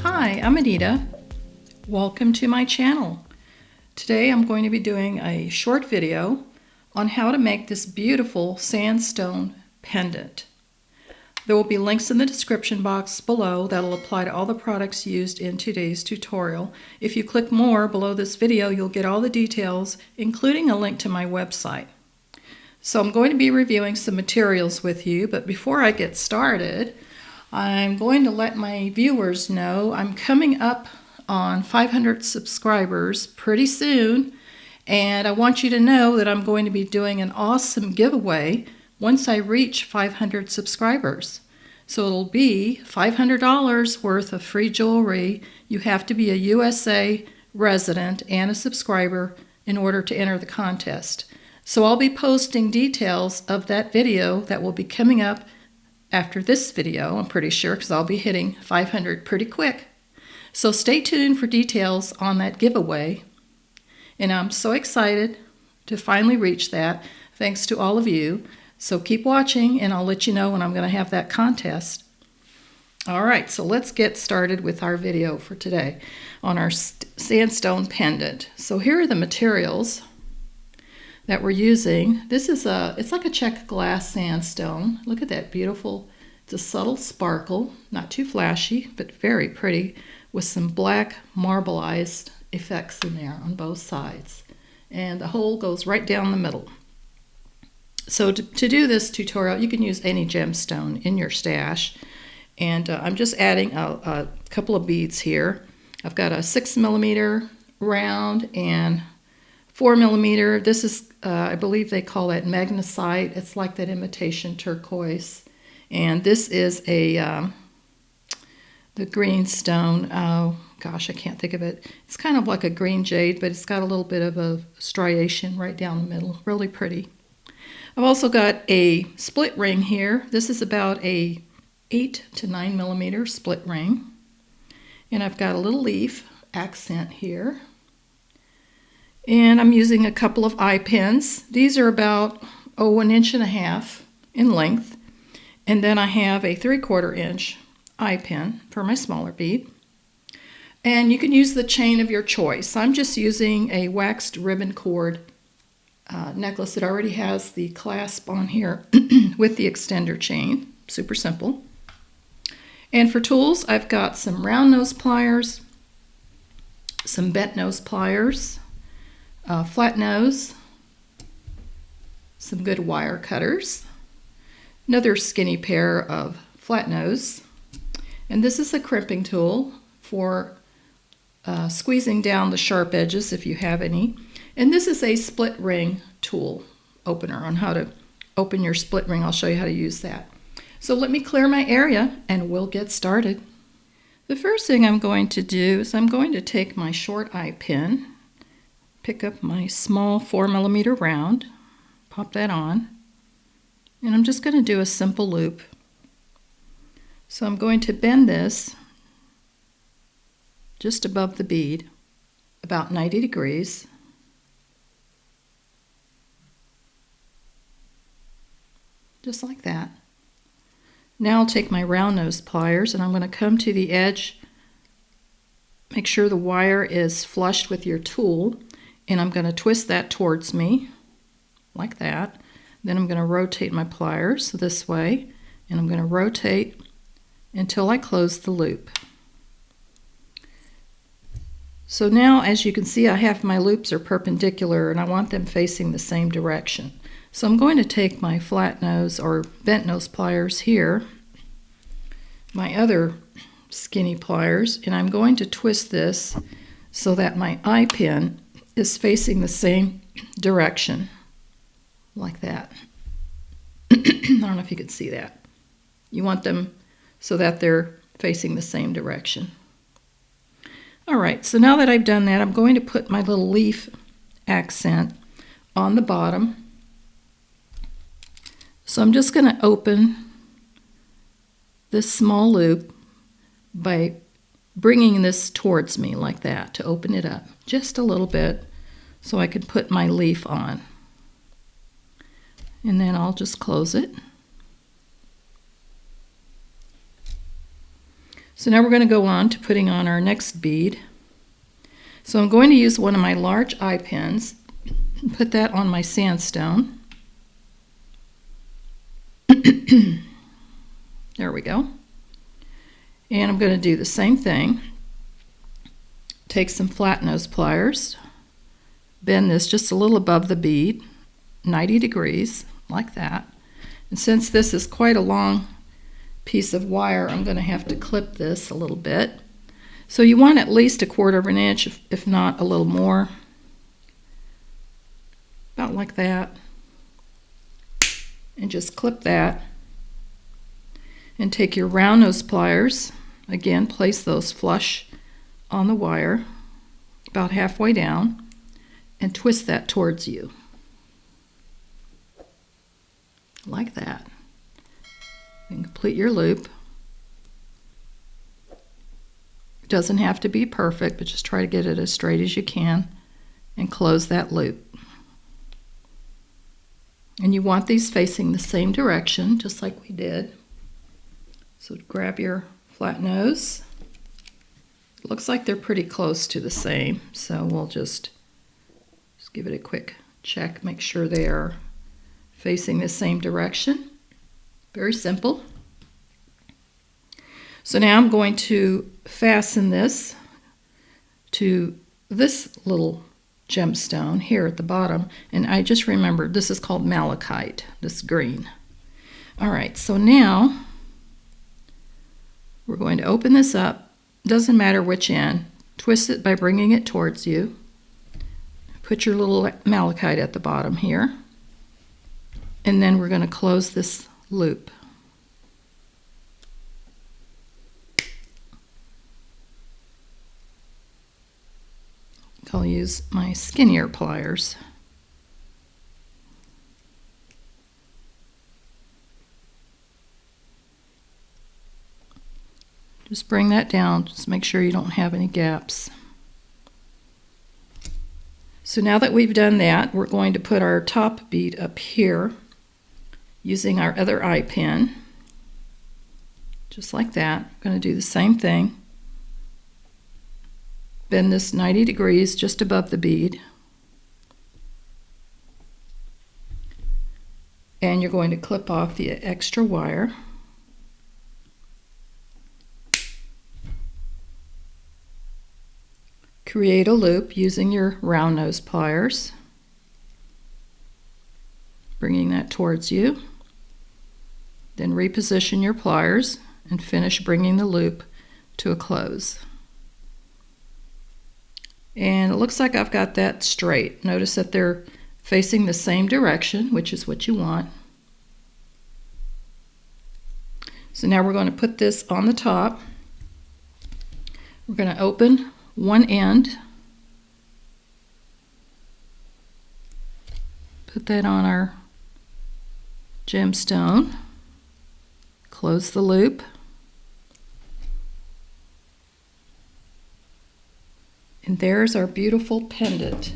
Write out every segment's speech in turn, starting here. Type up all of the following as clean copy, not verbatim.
Hi, I'm Anita. Welcome to my channel. Today I'm going to be doing a short video on how to make this beautiful sandstone pendant. There will be links in the description box below that will apply to all the products used in today's tutorial. If you click more below this video, you'll get all the details, including a link to my website. So I'm going to be reviewing some materials with you, but before I get started, I'm going to let my viewers know I'm coming up on 500 subscribers pretty soon, and I want you to know that I'm going to be doing an awesome giveaway once I reach 500 subscribers. So it'll be $500 worth of free jewelry. You have to be a USA resident and a subscriber in order to enter the contest. So I'll be posting details of that video that will be coming up after this video, I'm pretty sure, because I'll be hitting 500 pretty quick. So stay tuned for details on that giveaway. And I'm so excited to finally reach that, thanks to all of you. So keep watching and I'll let you know when I'm going to have that contest. All right, so let's get started with our video for today on our sandstone pendant. So here are the materials that we're using. This is it's like a check glass sandstone. Look at that beautiful, it's a subtle sparkle, not too flashy, but very pretty, with some black marbleized effects in there on both sides. And the hole goes right down the middle. So to do this tutorial, you can use any gemstone in your stash. And I'm just adding a couple of beads here. I've got a 6mm round and 4mm. This is, I believe they call that Magnesite. It's like that imitation turquoise. And this is the green stone. Oh gosh, I can't think of it. It's kind of like a green jade, but it's got a little bit of a striation right down the middle. Really pretty. I've also got a split ring here. This is about a 8 to 9mm split ring. And I've got a little leaf accent here. And I'm using a couple of eye pins. These are about 1.5 inches in length. And then I have a 3/4 inch eye pin for my smaller bead. And you can use the chain of your choice. I'm just using a waxed ribbon cord necklace that already has the clasp on here with the extender chain. Super simple. And for tools, I've got some round nose pliers, some bent nose pliers, flat nose, some good wire cutters, another skinny pair of flat nose, and this is a crimping tool for squeezing down the sharp edges if you have any. And this is a split ring tool opener on how to open your split ring. I'll show you how to use that. So let me clear my area and we'll get started. The first thing I'm going to do is I'm going to take my short eye pin, pick up my small 4mm round, pop that on, and I'm just going to do a simple loop. So I'm going to bend this just above the bead, about 90 degrees. Just like that. Now I'll take my round nose pliers and I'm going to come to the edge, make sure the wire is flush with your tool, and I'm going to twist that towards me, like that. Then I'm going to rotate my pliers this way, and I'm going to rotate until I close the loop. So now, as you can see, I have my loops are perpendicular, and I want them facing the same direction. So I'm going to take my flat nose or bent nose pliers here, my other skinny pliers, and I'm going to twist this so that my eye pin is facing the same direction, like that. I don't know if you can see that. You want them so that they're facing the same direction. All right, so now that I've done that, I'm going to put my little leaf accent on the bottom. So I'm just going to open this small loop by bringing this towards me like that to open it up just a little bit so I can put my leaf on. And then I'll just close it. So now we're going to go on to putting on our next bead. So I'm going to use one of my large eye pins, put that on my sandstone. There we go. And I'm going to do the same thing. Take some flat nose pliers, bend this just a little above the bead, 90 degrees, like that. And since this is quite a long piece of wire, I'm going to have to clip this a little bit. So you want at least 1/4 of an inch, if not a little more. About like that. And just clip that. And take your round nose pliers, again, place those flush on the wire, about halfway down, and twist that towards you. Like that. And complete your loop. It doesn't have to be perfect, but just try to get it as straight as you can and close that loop. And you want these facing the same direction, just like we did. So grab your flat nose. It looks like they're pretty close to the same, so we'll just give it a quick check, make sure they are facing the same direction. Very simple. So now I'm going to fasten this to this little gemstone here at the bottom, and I just remembered this is called Malachite, this green. All right, so now we're going to open this up. Doesn't matter which end. Twist it by bringing it towards you. Put your little malachite at the bottom here. And then we're going to close this loop. I'll use my skinnier pliers. Just bring that down, just make sure you don't have any gaps. So now that we've done that, we're going to put our top bead up here using our other eye pin. Just like that. I'm going to do the same thing. Bend this 90 degrees just above the bead. And you're going to clip off the extra wire. Create a loop using your round nose pliers, bringing that towards you. Then reposition your pliers and finish bringing the loop to a close. And it looks like I've got that straight. Notice that they're facing the same direction, which is what you want. So now we're going to put this on the top. We're going to open one end, put that on our gemstone, close the loop, and there's our beautiful pendant.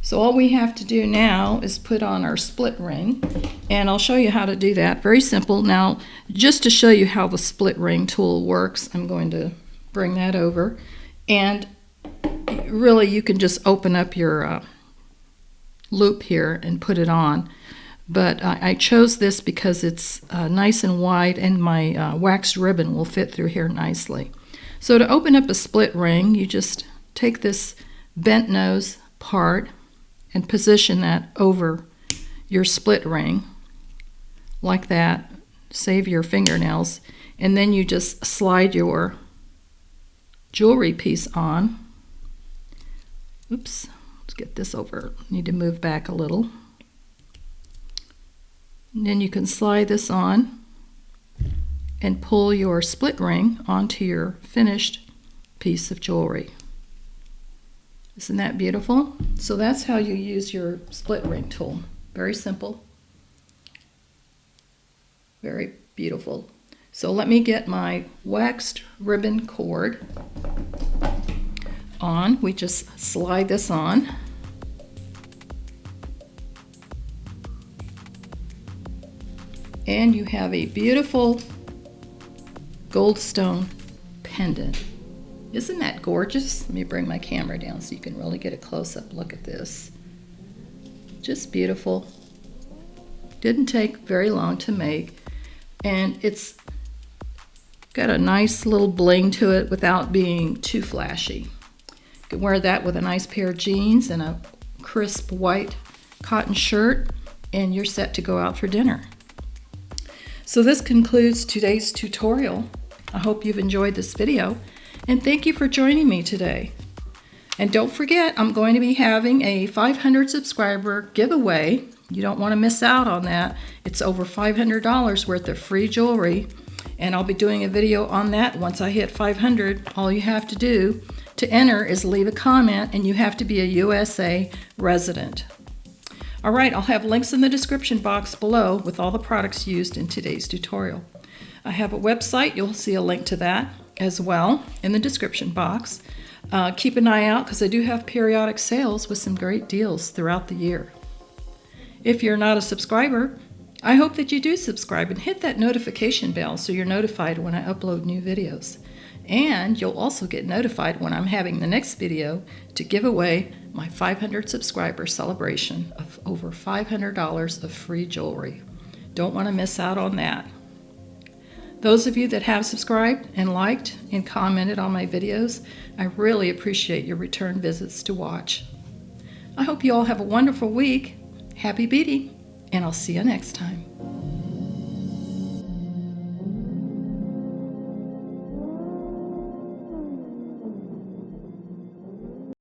So all we have to do now is put on our split ring, and I'll show you how to do that. Very simple. Now, just to show you how the split ring tool works, I'm going to bring that over. And really, you can just open up your loop here and put it on. But I chose this because it's nice and wide, and my waxed ribbon will fit through here nicely. So to open up a split ring, you just take this bent nose part and position that over your split ring, like that. Save your fingernails. And then you just slide your jewelry piece on. Oops, let's get this over. Need to move back a little. And then you can slide this on and pull your split ring onto your finished piece of jewelry. Isn't that beautiful? So that's how you use your split ring tool. Very simple. Very beautiful. So let me get my waxed ribbon cord on. We just slide this on. And you have a beautiful goldstone pendant. Isn't that gorgeous? Let me bring my camera down so you can really get a close-up look at this. Just beautiful. Didn't take very long to make, and it's got a nice little bling to it without being too flashy. You can wear that with a nice pair of jeans and a crisp white cotton shirt, and you're set to go out for dinner. So this concludes today's tutorial. I hope you've enjoyed this video, and thank you for joining me today. And don't forget, I'm going to be having a 500 subscriber giveaway. You don't want to miss out on that. It's over $500 worth of free jewelry, and I'll be doing a video on that once I hit 500. All you have to do to enter is leave a comment, and you have to be a USA resident. All right, I'll have links in the description box below with all the products used in today's tutorial. I have a website. You'll see a link to that as well in the description box. Keep an eye out because I do have periodic sales with some great deals throughout the year. If you're not a subscriber, I hope that you do subscribe and hit that notification bell so you're notified when I upload new videos. And you'll also get notified when I'm having the next video to give away my 500 subscriber celebration of over $500 of free jewelry. Don't want to miss out on that. Those of you that have subscribed and liked and commented on my videos, I really appreciate your return visits to watch. I hope you all have a wonderful week. Happy beading, and I'll see you next time.